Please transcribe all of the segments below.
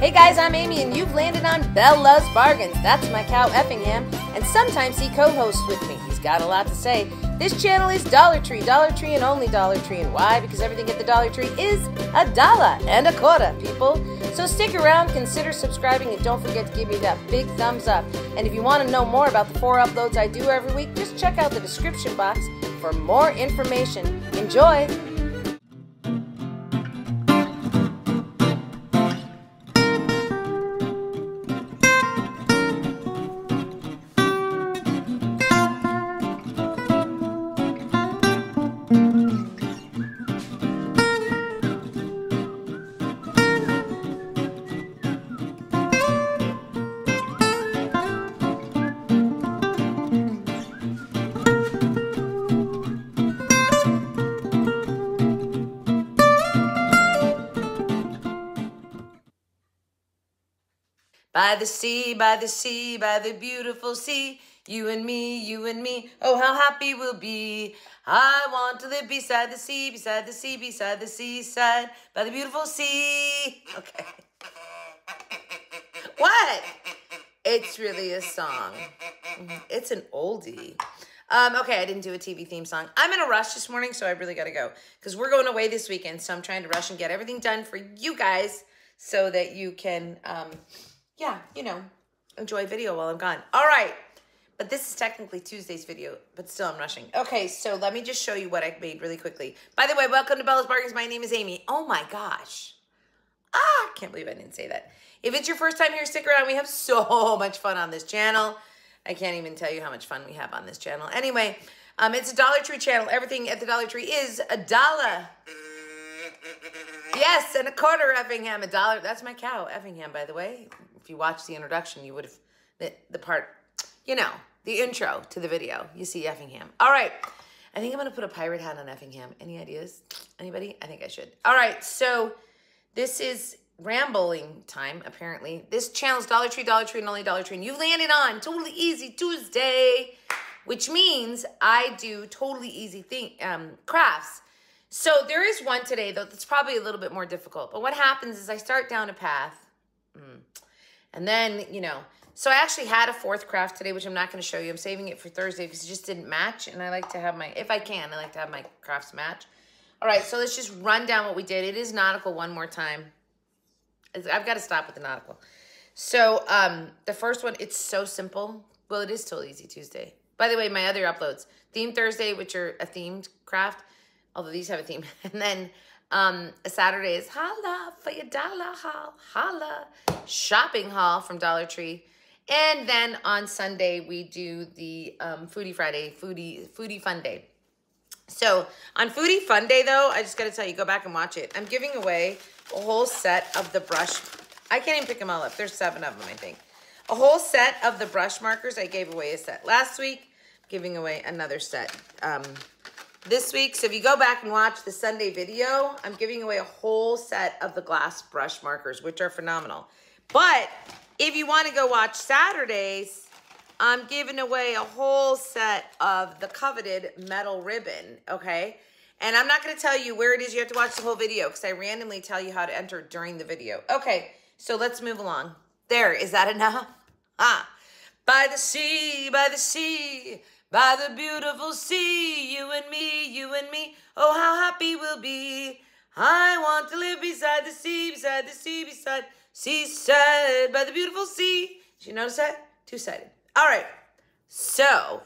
Hey guys, I'm Amy and you've landed on Belle Loves Bargains. That's my cow Effingham, and sometimes he co-hosts with me. He's got a lot to say. This channel is Dollar Tree and only Dollar Tree. And why? Because everything at the Dollar Tree is $1.25, people. So stick around, consider subscribing, and don't forget to give me that big thumbs up. And if you want to know more about the 4 uploads I do every week, just check out the description box for more information. Enjoy! By the sea, by the sea, by the beautiful sea, you and me, oh how happy we'll be. I want to live beside the sea, beside the sea, beside the seaside, by the beautiful sea. Okay. What? It's really a song. It's an oldie. Okay, I didn't do a TV theme song. I'm in a rush this morning, so I really got to go because we're going away this weekend, so I'm trying to rush and get everything done for you guys so that you can... yeah, you know, enjoy video while I'm gone. All right, but this is technically Tuesday's video, but still I'm rushing. Okay, so let me just show you what I made really quickly. By the way, welcome to Bella's Bargains. My name is Amy. Oh my gosh. I can't believe I didn't say that. If it's your first time here, stick around. We have so much fun on this channel. I can't even tell you how much fun we have on this channel. Anyway, it's a Dollar Tree channel. Everything at the Dollar Tree is $1. Yes, and a quarter, Effingham, $1. That's my cow, Effingham, by the way. If you watched the introduction, you would have, the part, you know, the intro to the video. You see Effingham. All right. I think I'm going to put a pirate hat on Effingham. Any ideas? Anybody? I think I should. All right. So this is rambling time, apparently. This channel's Dollar Tree, and only Dollar Tree. And you landed on Totally Easy Tuesday, which means I do totally easy crafts. So there is one today, though, that's probably a little bit more difficult. But what happens is I start down a path. And then, you know, so I actually had a 4th craft today, which I'm not going to show you. I'm saving it for Thursday because it just didn't match. And I like to have my, if I can, I like to have my crafts match. All right, so let's just run down what we did. It is nautical one more time. I've got to stop with the nautical. So the first one, it's so simple. Well, it is Totally Easy Tuesday. By the way, my other uploads, Theme Thursday, which are a themed craft, although these have a theme. And then a Saturday is holla for your dollar haul, holla. Shopping haul from Dollar Tree. And then on Sunday, we do the Foodie Friday, Foodie Fun Day. So on Foodie Fun Day, though, I just got to tell you, go back and watch it. I'm giving away a whole set of the brush. I can't even pick them all up. There's 7 of them, I think. A whole set of the brush markers. I gave away a set last week. Giving away another set this week. So if you go back and watch the Sunday video, I'm giving away a whole set of the glass brush markers, which are phenomenal. But if you want to go watch Saturdays, I'm giving away a whole set of the coveted metal ribbon, okay? And I'm not going to tell you where it is. You have to watch the whole video because I randomly tell you how to enter during the video. Okay, so let's move along. There, is that enough? By the sea, by the sea, by the beautiful sea, you and me, oh how happy we'll be. I want to live beside the sea, beside the sea, beside seaside, by the beautiful sea. Did you notice that? 2-sided. All right, so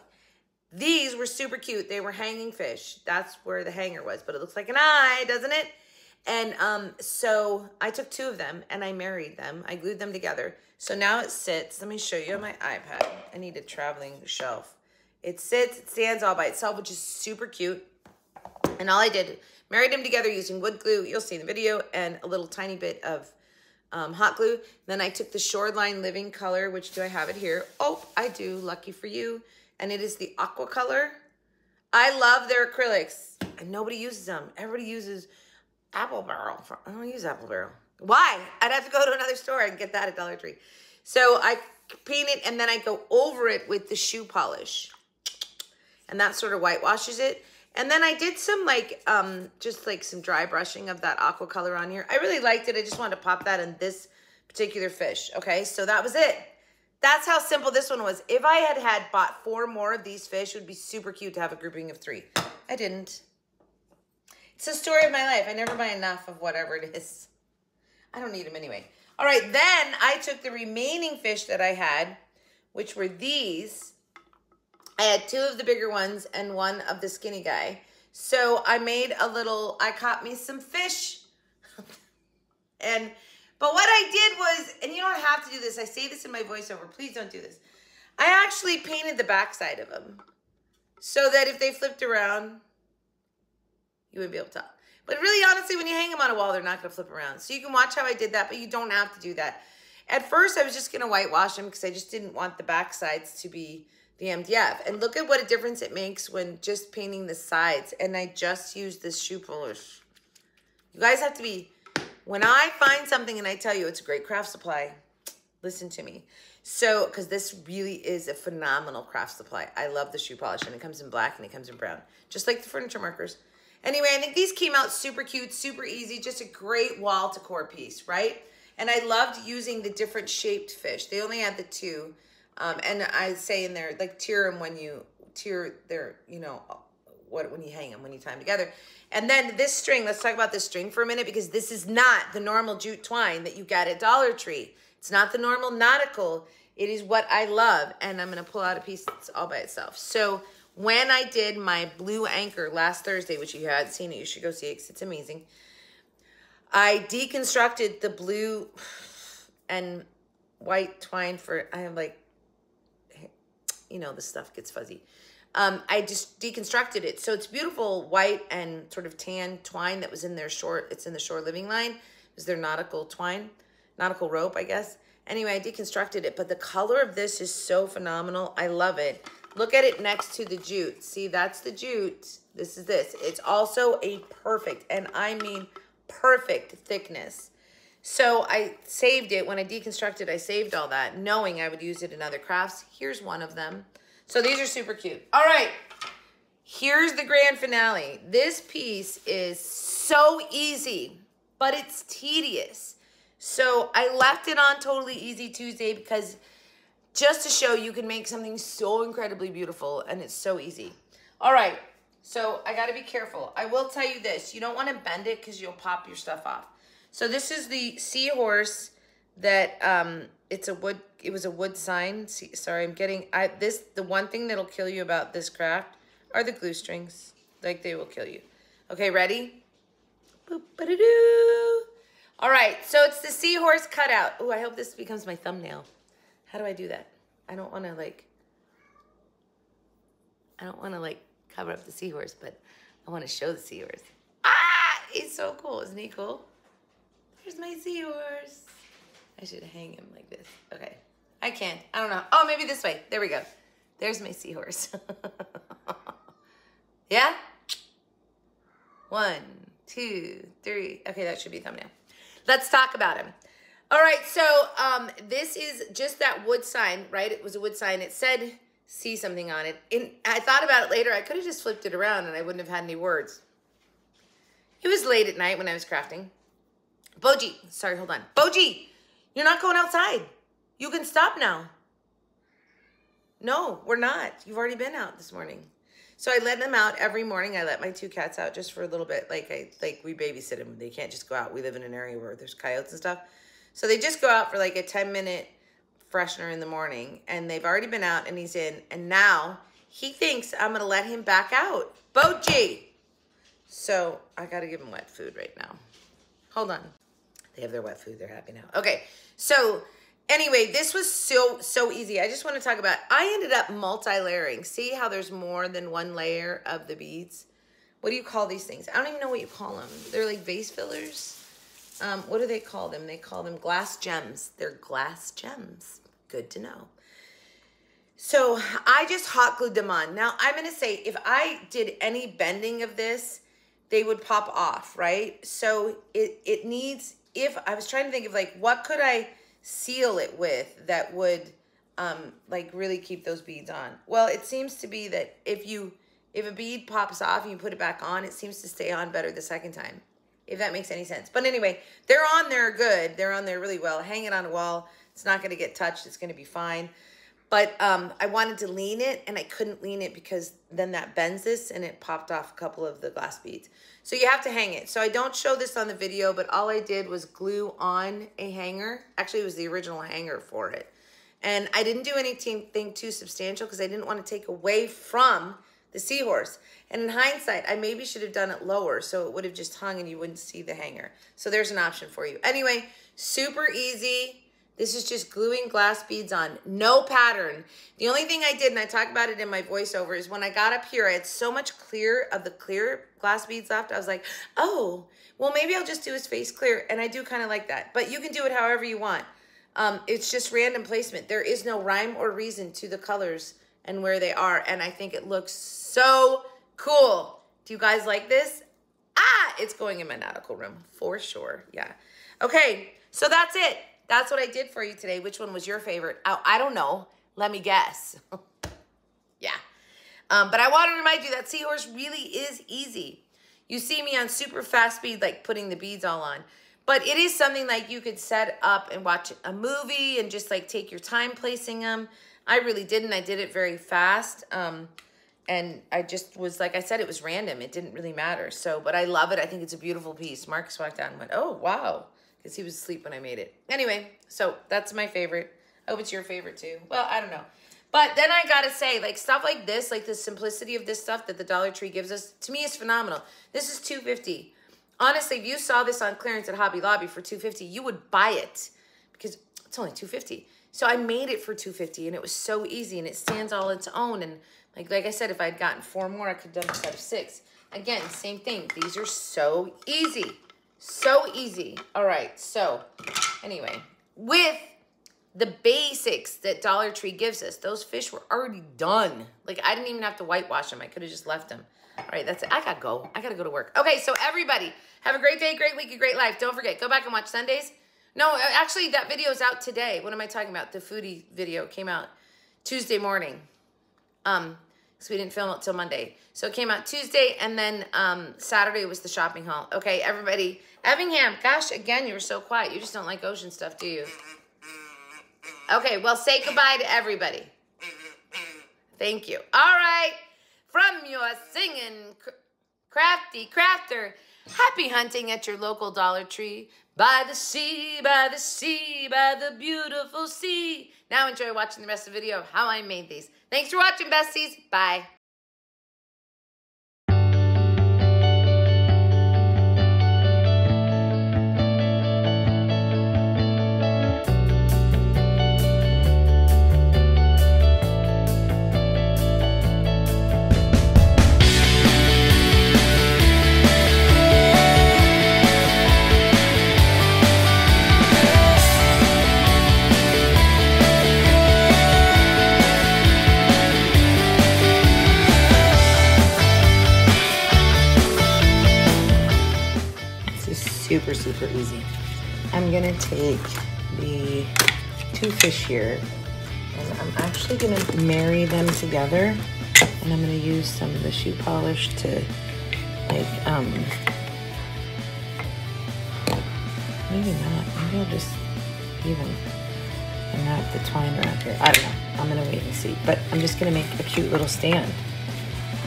these were super cute. They were hanging fish. That's where the hanger was, but it looks like an eye, doesn't it? And so I took 2 of them and I married them. I glued them together. So now it sits. Let me show you on my iPad. I need a traveling shelf. It sits, it stands all by itself, which is super cute. And all I did, married them together using wood glue. You'll see in the video, and a little tiny bit of hot glue. Then I took the Shoreline Living color, which do I have it here? Oh, I do, lucky for you. And it is the aqua color. I love their acrylics, and nobody uses them. Everybody uses Apple Barrel. I don't use Apple Barrel. Why? I'd have to go to another store and get that at Dollar Tree. So I paint it, and then I go over it with the shoe polish. And that sort of whitewashes it. And then I did some just like some dry brushing of that aqua color on here. I really liked it. I just wanted to pop that in this particular fish. Okay, so that was it. That's how simple this one was. If I had bought 4 more of these fish, it would be super cute to have a grouping of 3. I didn't. It's the story of my life. I never buy enough of whatever it is. I don't need them anyway. All right, then I took the remaining fish that I had, which were these. I had 2 of the bigger ones and 1 of the skinny guy. So I made I caught me some fish. But what I did was, and you don't have to do this, I say this in my voiceover, please don't do this. I actually painted the backside of them so that if they flipped around, you wouldn't be able to tell. But really, honestly, when you hang them on a wall, they're not going to flip around. So you can watch how I did that, but you don't have to do that. At first, I was just going to whitewash them because I just didn't want the backsides to be the MDF. And look at what a difference it makes when just painting the sides. And I just used this shoe polish. You guys have to be... When I find something and I tell you it's a great craft supply, listen to me. So, because this really is a phenomenal craft supply. I love the shoe polish, and it comes in black and it comes in brown, just like the furniture markers. Anyway, I think these came out super cute, super easy, just a great wall decor piece, right? And I loved using the different shaped fish. They only had the 2. And I say in there, like, tier them when you tier their, you know, when you hang them, when you tie them together. And then this string, let's talk about this string for a minute, because this is not the normal jute twine that you get at Dollar Tree. It's not the normal Nautical. It is what I love. And I'm going to pull out a piece that's all by itself. So when I did my blue anchor last Thursday, which you hadn't seen it, you should go see it because it's amazing. I deconstructed the blue and white twine for, I have like, you know, this stuff gets fuzzy. I just deconstructed it. So it's beautiful white and sort of tan twine that was in their it's in the Shore Living line. It was their nautical twine, nautical rope, I guess. Anyway, I deconstructed it, but the color of this is so phenomenal. I love it. Look at it next to the jute. See, that's the jute. This is this. It's also a perfect, and I mean perfect thickness. So I saved it. When I deconstructed, I saved all that, knowing I would use it in other crafts. Here's one of them. So these are super cute. All right, here's the grand finale. This piece is so easy, but it's tedious. So I left it on Totally Easy Tuesday because just to show you can make something so incredibly beautiful, and it's so easy. All right, so I gotta be careful. I will tell you this, you don't wanna bend it because you'll pop your stuff off. So this is the seahorse that, it was a wood sign. See, sorry, the one thing that'll kill you about this craft are the glue strings. Like, they will kill you. Okay, ready? Boop, ba-da-doo. All right, so it's the seahorse cutout. Oh, I hope this becomes my thumbnail. How do I do that? I don't want to like cover up the seahorse, but I want to show the seahorse. Ah, he's so cool. Isn't he cool? There's my seahorse. I should hang him like this. Okay. I can't. I don't know. Oh, maybe this way. There we go. There's my seahorse. Yeah? 1, 2, 3. Okay, that should be a thumbnail. Let's talk about him. All right, so this is just that wood sign, right? It was a wood sign. It said, see something on it. I thought about it later. I could have just flipped it around and I wouldn't have had any words. It was late at night when I was crafting. Boji, sorry, hold on. Boji, you're not going outside. You can stop now. No, we're not. You've already been out this morning. So I let them out every morning. I let my 2 cats out just for a little bit. Like we babysit them. They can't just go out. We live in an area where there's coyotes and stuff. So they just go out for like a 10-minute freshener in the morning. And they've already been out and he's in. And now he thinks I'm going to let him back out. Boji. So I got to give him wet food right now. Hold on. They have their wet food. They're happy now. Okay. So anyway, this was so easy. I just want to talk about, I ended up multi-layering. See how there's more than one layer of the beads? What do you call these things? I don't even know what you call them. They're like vase fillers. What do they call them? They call them glass gems. They're glass gems. Good to know. So I just hot glued them on. Now I'm going to say, if I did any bending of this, they would pop off, right? So it needs, if I was trying to think of like, what could I seal it with that would like really keep those beads on? Well, it seems to be that if a bead pops off and you put it back on, it seems to stay on better the second time. if that makes any sense. But anyway, they're on there good. They're on there really well. Hang it on a wall. It's not going to get touched. It's going to be fine. But I wanted to lean it, and I couldn't lean it because then that bends this, and it popped off a couple of the glass beads. So you have to hang it. So I don't show this on the video, but all I did was glue on a hanger. Actually, it was the original hanger for it. And I didn't do anything too substantial because I didn't want to take away from the seahorse. And in hindsight, I maybe should have done it lower so it would have just hung and you wouldn't see the hanger. So there's an option for you. Anyway, super easy. This is just gluing glass beads on. No pattern. The only thing I did, and I talk about it in my voiceover, is when I got up here, I had so much clear glass beads left. I was like, oh, well, maybe I'll just do his face clear. And I do kind of like that. But you can do it however you want. It's just random placement. There is no rhyme or reason to the colors and where they are. And I think it looks so cool. Do you guys like this? Ah, it's going in my nautical room for sure. Yeah. Okay, so that's it. That's what I did for you today. Which one was your favorite? Oh, I don't know. Let me guess. Yeah. But I want to remind you that seahorse really is easy. You see me on super fast speed, like putting the beads all on. But it is something like you could set up and watch a movie and just like take your time placing them. I really didn't. I did it very fast. And I just was, like I said, it was random. It didn't really matter. So, but I love it. I think it's a beautiful piece. Marcus walked out and went, oh, wow. Because he was asleep when I made it. Anyway, so that's my favorite. I hope it's your favorite too. Well, I don't know. But then I got to say, like stuff like this, like the simplicity of this stuff that the Dollar Tree gives us, to me is phenomenal. This is $2.50. Honestly, if you saw this on clearance at Hobby Lobby for $2.50, you would buy it because it's only $2.50. So I made it for $2.50 and it was so easy and it stands all its own. And like I said, if I'd gotten 4 more, I could have done a set of 6. Again, same thing. These are so easy. So easy. All right. So anyway, with the basics that Dollar Tree gives us, those fish were already done. Like I didn't even have to whitewash them. I could have just left them. All right, that's it. I gotta go. I gotta go to work. Okay, so everybody, have a great day, great week, a great life. Don't forget, go back and watch Sundays. No, actually, that video is out today. What am I talking about? The foodie video came out Tuesday morning. So we didn't film it till Monday. So it came out Tuesday, and then Saturday was the shopping haul. Okay, everybody. Effingham, gosh, again, you were so quiet. You just don't like ocean stuff, do you? Okay, well, say goodbye to everybody. Thank you. All right. From your singing crafty crafter, happy hunting at your local Dollar Tree. By the sea, by the sea, by the beautiful sea. Now enjoy watching the rest of the video of how I made these. Thanks for watching, besties. Bye. Super easy. I'm gonna take the 2 fish here and I'm actually gonna marry them together, and I'm gonna use some of the shoe polish to like maybe not, maybe I'll just even and wrap the twine around here. I don't know, I'm gonna wait and see, but I'm just gonna make a cute little stand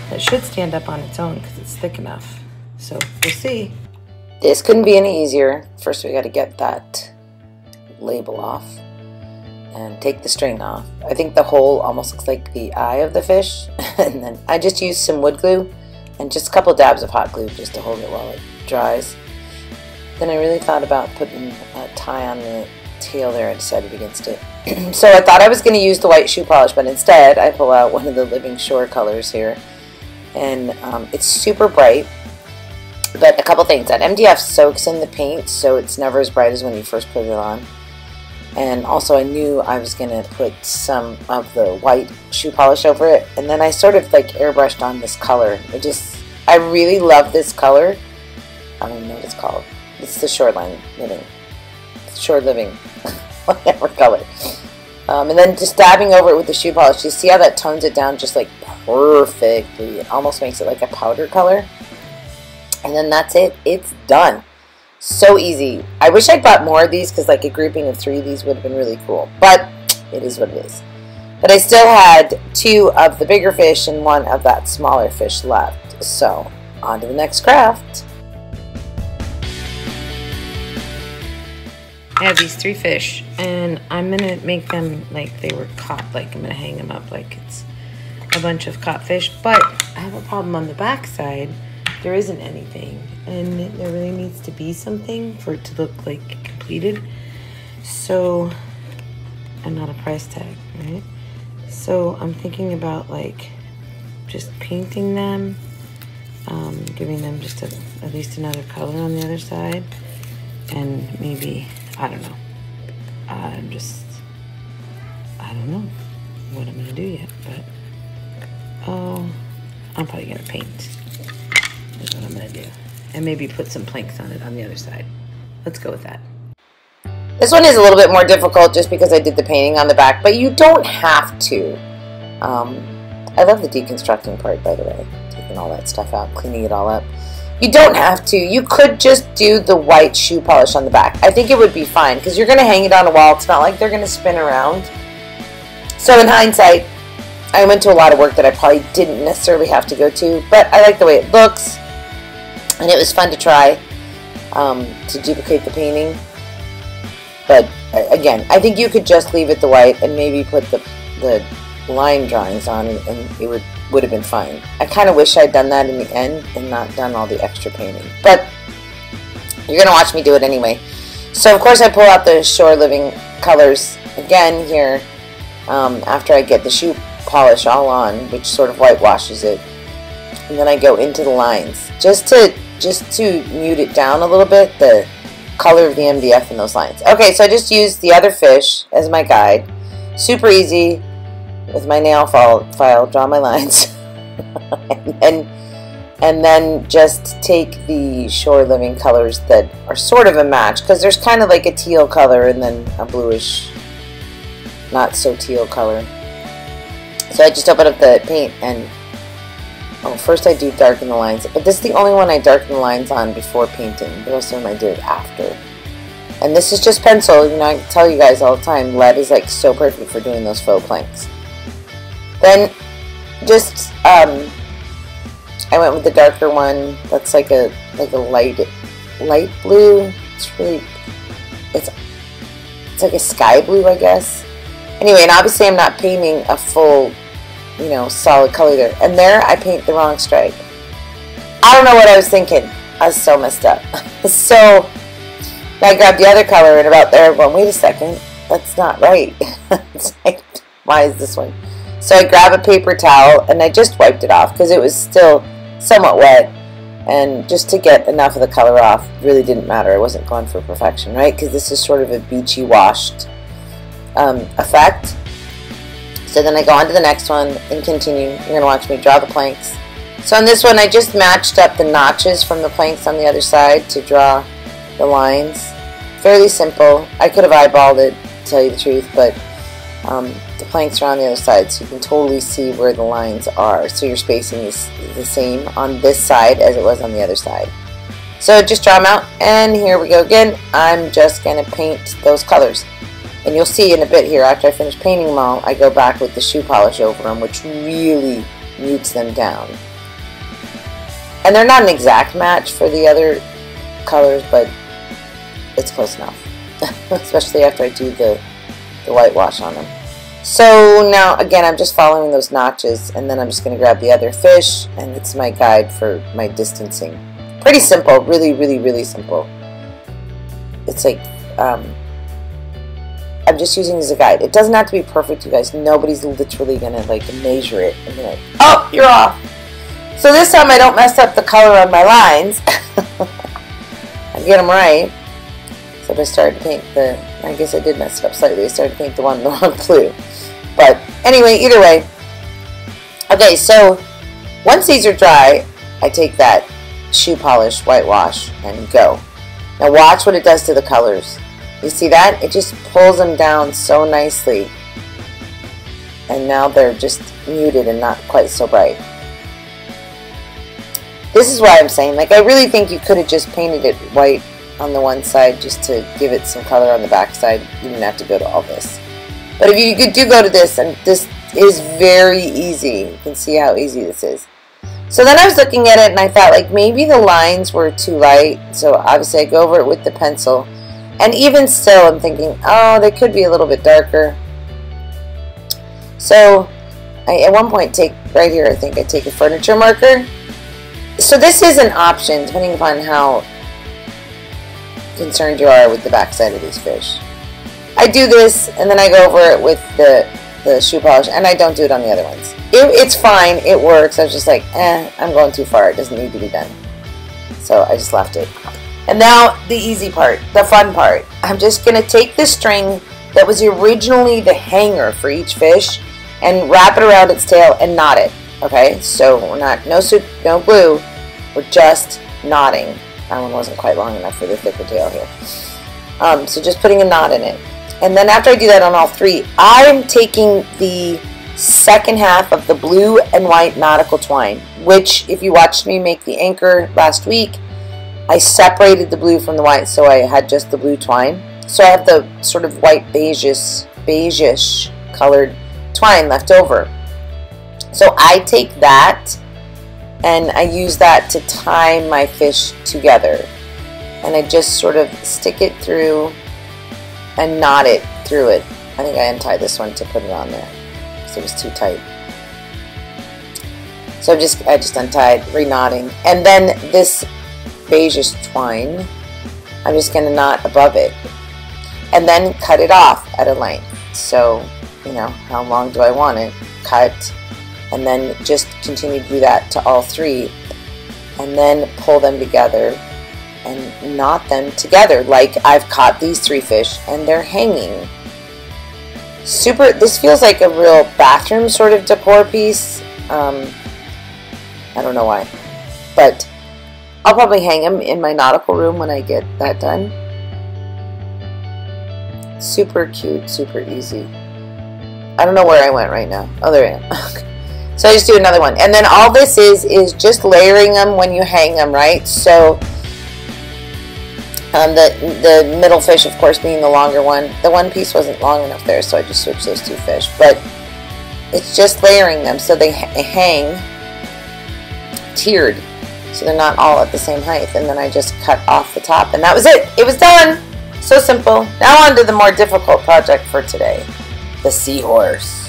that should stand up on its own because it's thick enough, so we'll see. This couldn't be any easier. First we got to get that label off and take the string off. I think the hole almost looks like the eye of the fish. And then I just used some wood glue and just a couple dabs of hot glue just to hold it while it dries. Then I really thought about putting a tie on the tail there. I decided against it. So I thought I was going to use the white shoe polish, but instead I pull out one of the Living Shore colors here. And it's super bright. But a couple things, that MDF soaks in the paint, so it's never as bright as when you first put it on. And also I knew I was going to put some of the white shoe polish over it. And then I sort of like airbrushed on this color. I really love this color. I don't even know what it's called. It's the Shoreline Living. Shore Living. Whatever color. And then just dabbing over it with the shoe polish. You see how that tones it down just like perfectly. It almost makes it like a powder color. And then that's it. It's done. So easy. I wish I'd bought more of these because like a grouping of 3 of these would have been really cool. But it is what it is. But I still had 2 of the bigger fish and 1 of that smaller fish left. So on to the next craft. I have these 3 fish and I'm going to make them like they were caught. Like I'm going to hang them up like it's a bunch of caught fish. But I have a problem on the back side. There isn't anything, and there really needs to be something for it to look like completed. So, and not a price tag, right? So I'm thinking about like just painting them, giving them just at least another color on the other side, and maybe, I don't know. I don't know what I'm gonna do yet, but I'm probably gonna paint. Is what I'm gonna do, and maybe put some planks on it on the other side. Let's go with that. This one is a little bit more difficult just because I did the painting on the back, but you don't have to. I love the deconstructing part, by the way, taking all that stuff out, cleaning it all up. You don't have to. You could just do the white shoe polish on the back. I think it would be fine because you're gonna hang it on a wall. It's not like they're gonna spin around. So in hindsight, I went to a lot of work that I probably didn't necessarily have to go to, but I like the way it looks. And it was fun to try to duplicate the painting. But again, I think you could just leave it the white and maybe put the line drawings on it, and it would have been fine. I kind of wish I'd done that in the end and not done all the extra painting. But you're going to watch me do it anyway. So of course I pull out the Shore Living colors again here after I get the shoe polish all on, which sort of whitewashes it. And then I go into the lines just to mute it down a little bit, the color of the MDF in those lines. Okay, so I just used the other fish as my guide. Super easy with my nail file, draw my lines. and then just take the Shore Living colors that are sort of a match, because there's kind of like a teal color and then a bluish, not so teal color. So I just open up the paint and first I do darken the lines, but this is the only one I darken the lines on before painting. The rest of them I did after. And this is just pencil. You know, I tell you guys all the time, lead is like so perfect for doing those faux planks. Then just I went with the darker one. That's like a light blue. It's like a sky blue, I guess. Anyway, and obviously I'm not painting a full, you know, solid color there. And there I paint the wrong stripe. I don't know what I was thinking. I was so messed up. So I grabbed the other color and about there I'm going, wait a second, that's not right. It's like, why is this one? So I grab a paper towel and I just wiped it off because it was still somewhat wet, and just to get enough of the color off really didn't matter. I wasn't going for perfection, right? Because this is sort of a beachy washed effect. So then I go on to the next one and continue. You're going to watch me draw the planks. So on this one I just matched up the notches from the planks on the other side to draw the lines. Fairly simple. I could have eyeballed it, to tell you the truth, but the planks are on the other side, so you can totally see where the lines are. So your spacing is the same on this side as it was on the other side. So just draw them out, and here we go again. I'm just going to paint those colors. And you'll see in a bit here, after I finish painting them all, I go back with the shoe polish over them, which really mutes them down. And they're not an exact match for the other colors, but it's close enough. Especially after I do the whitewash on them. So now, again, I'm just following those notches, and then I'm just going to grab the other fish, and it's my guide for my distancing. Pretty simple, really, really, really simple. It's like, I'm just using it as a guide. It doesn't have to be perfect, you guys. Nobody's literally going to like measure it and be like, oh, you're off. So this time I don't mess up the color on my lines. I get them right. So I started to paint I guess I did mess it up slightly. I started to paint the one in the wrong blue. But anyway, either way. Okay, so once these are dry, I take that shoe polish, whitewash, and go. Now watch what it does to the colors. You see that? It just pulls them down so nicely. And now they're just muted and not quite so bright. This is why I'm saying, like, I really think you could have just painted it white on the one side just to give it some color on the back side. You didn't have to go to all this. But if you do go to this, and this is very easy. You can see how easy this is. So then I was looking at it and I thought like maybe the lines were too light. So obviously I go over it with the pencil. And even still I'm thinking, oh, they could be a little bit darker. So I at one point take, right here, I think I take a furniture marker. So this is an option depending upon how concerned you are with the backside of these fish. I do this and then I go over it with the shoe polish, and I don't do it on the other ones. It's fine, it works. I was just like, I'm going too far, it doesn't need to be done. So I just left it. And now the easy part, the fun part. I'm just going to take the string that was originally the hanger for each fish and wrap it around its tail and knot it. Okay, so we're not, no glue, we're just knotting. That one wasn't quite long enough for the thicker tail here. So just putting a knot in it. And then after I do that on all three, I'm taking the second half of the blue and white nautical twine, which if you watched me make the anchor last week, I separated the blue from the white, so I had just the blue twine. So I have the sort of white beigeish colored twine left over. So I take that and I use that to tie my fish together. And I just sort of stick it through and knot it through it. I think I untied this one to put it on there because it was too tight. So I just untied, re-knotting. And then this beigeish twine, I'm just going to knot above it. And then cut it off at a length. So, you know, how long do I want it? Cut. And then just continue to do that to all three. And then pull them together and knot them together like I've caught these three fish and they're hanging. Super, this feels like a real bathroom sort of decor piece. I don't know why, but I'll probably hang them in my nautical room when I get that done. Super cute, super easy. I don't know where I went right now. Oh, there I am. So I just do another one. And then all this is just layering them when you hang them, right? So the middle fish, of course, being the longer one. The one piece wasn't long enough there, so I just switched those two fish. But it's just layering them so they hang tiered, so they're not all at the same height. And then I just cut off the top, and that was it. It was done. So simple. Now on to the more difficult project for today, the seahorse.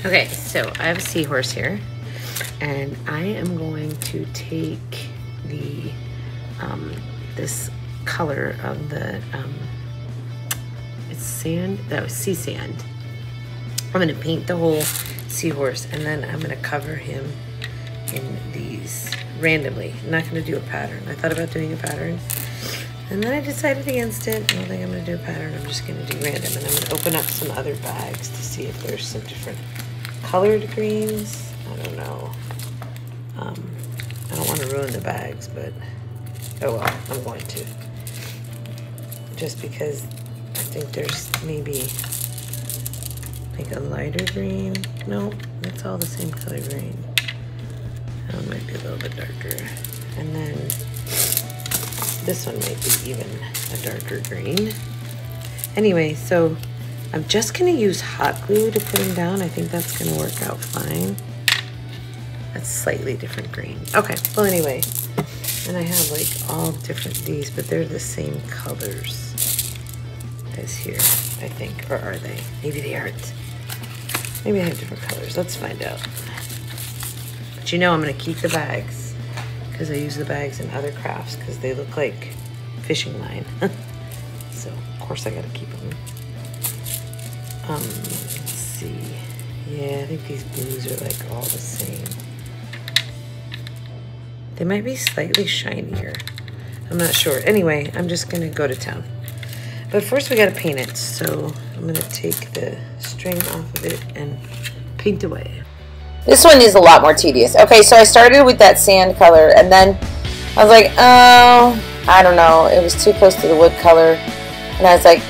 Okay, so I have a seahorse here, and I am going to take the this color of the it's sand, that was sea sand. I'm gonna paint the whole seahorse, and then I'm gonna cover him in these randomly. I'm not gonna do a pattern. I thought about doing a pattern, and then I decided against it. I don't think I'm gonna do a pattern. I'm just gonna do random, and I'm gonna open up some other bags to see if there's some different colored greens. I don't know. I don't want to ruin the bags, but oh well, I'm going to. Just because I think there's maybe like a lighter green. No, it's all the same color green. That one might be a little bit darker. And then this one might be even a darker green. Anyway, so I'm just going to use hot glue to put them down. I think that's going to work out fine. That's slightly different green. Okay, well anyway. And I have like all different these, but they're the same colors as here, I think. Or are they? Maybe they aren't. Maybe I have different colors. Let's find out. But you know I'm going to keep the bags because I use the bags in other crafts because they look like fishing line. So, of course, I got to keep them. Let's see. Yeah, I think these blues are like all the same. They might be slightly shinier. I'm not sure. Anyway, I'm just going to go to town. But first we got to paint it. So I'm going to take the string off of it and paint away. This one is a lot more tedious. Okay, so I started with that sand color, and then I was like, oh, I don't know. It was too close to the wood color. And I was like,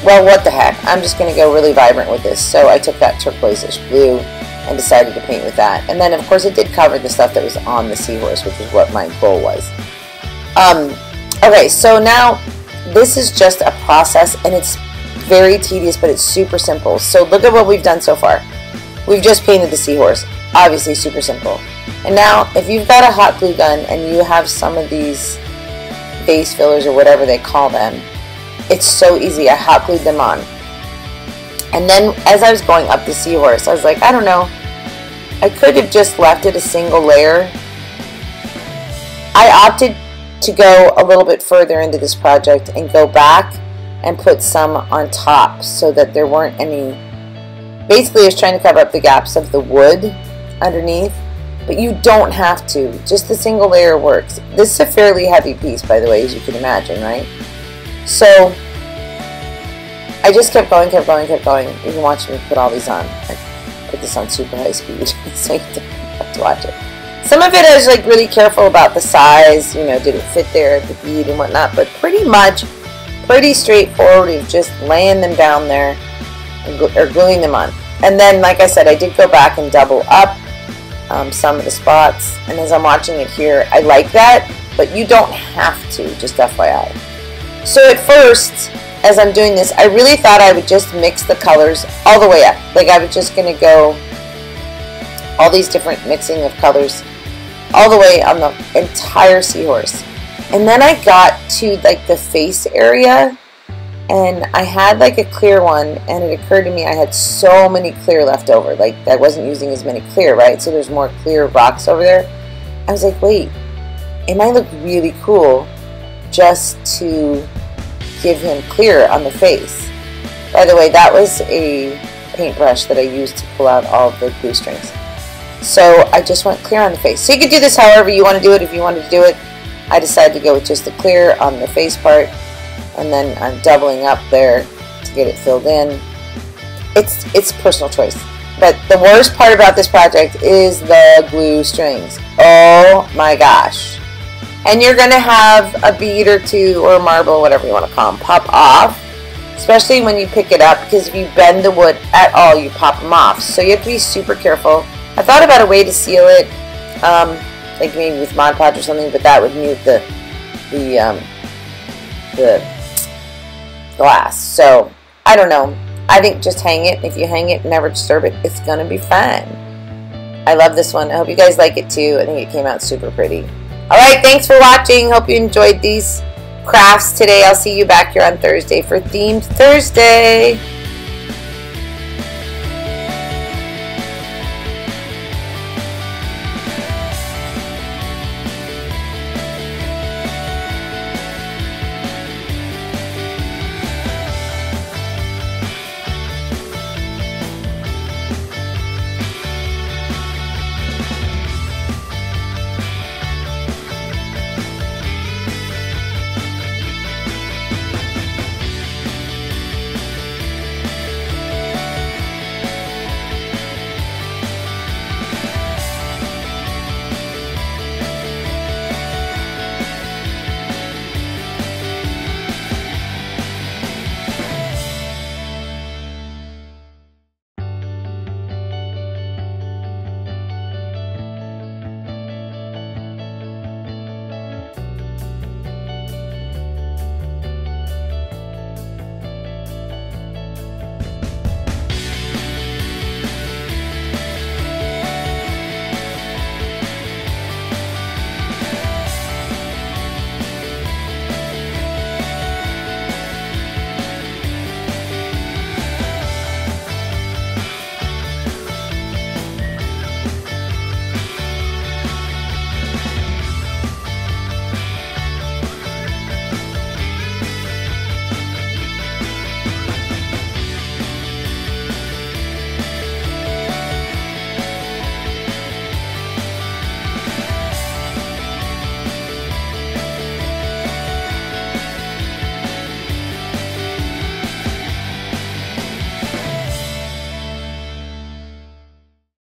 well, what the heck? I'm just going to go really vibrant with this. So I took that turquoise-ish blue and decided to paint with that. And then, of course, it did cover the stuff that was on the seahorse, which is what my goal was. Okay, so now this is just a process, and it's very tedious, but it's super simple. So look at what we've done so far. We've just painted the seahorse. Obviously, super simple. And now, if you've got a hot glue gun and you have some of these base fillers or whatever they call them, it's so easy. I hot glued them on. And then as I was going up the seahorse, I was like, I don't know. I could have just left it a single layer. I opted to go a little bit further into this project and go back and put some on top so that there weren't any. Basically, I was trying to cover up the gaps of the wood underneath, but you don't have to. Just the single layer works. This is a fairly heavy piece, by the way, as you can imagine, right? So I just kept going, kept going, kept going. You can watch me put all these on. I put this on super high speed, so you have to watch it. Some of it I was like really careful about the size, you know, did it fit there, the bead and whatnot, but pretty much pretty straightforward of just laying them down there or gluing them on. And then, like I said, I did go back and double up some of the spots, and as I'm watching it here, I like that, but you don't have to, just FYI. So at first, as I'm doing this, I really thought I would just mix the colors all the way up. Like I was just going to go all these different mixing of colors all the way on the entire seahorse. And then I got to like the face area, and I had like a clear one, and it occurred to me I had so many clear left over. Like I wasn't using as many clear, right? So there's more clear rocks over there. I was like, wait, it might look really cool just to give him clear on the face. By the way, that was a paintbrush that I used to pull out all of the glue strings. So I just went clear on the face. So you could do this however you want to do it. If you wanted to do it, I decided to go with just the clear on the face part, and then I'm doubling up there to get it filled in. It's personal choice. But the worst part about this project is the glue strings. Oh my gosh. And you're going to have a bead or two, or a marble, whatever you want to call them, pop off. Especially when you pick it up, because if you bend the wood at all, you pop them off. So you have to be super careful. I thought about a way to seal it, like maybe with Mod Podge or something, but that would mute the glass. So I don't know. I think just hang it. If you hang it and never disturb it, it's going to be fine. I love this one. I hope you guys like it too. I think it came out super pretty. Alright, thanks for watching. Hope you enjoyed these crafts today. I'll see you back here on Thursday for Themed Thursday.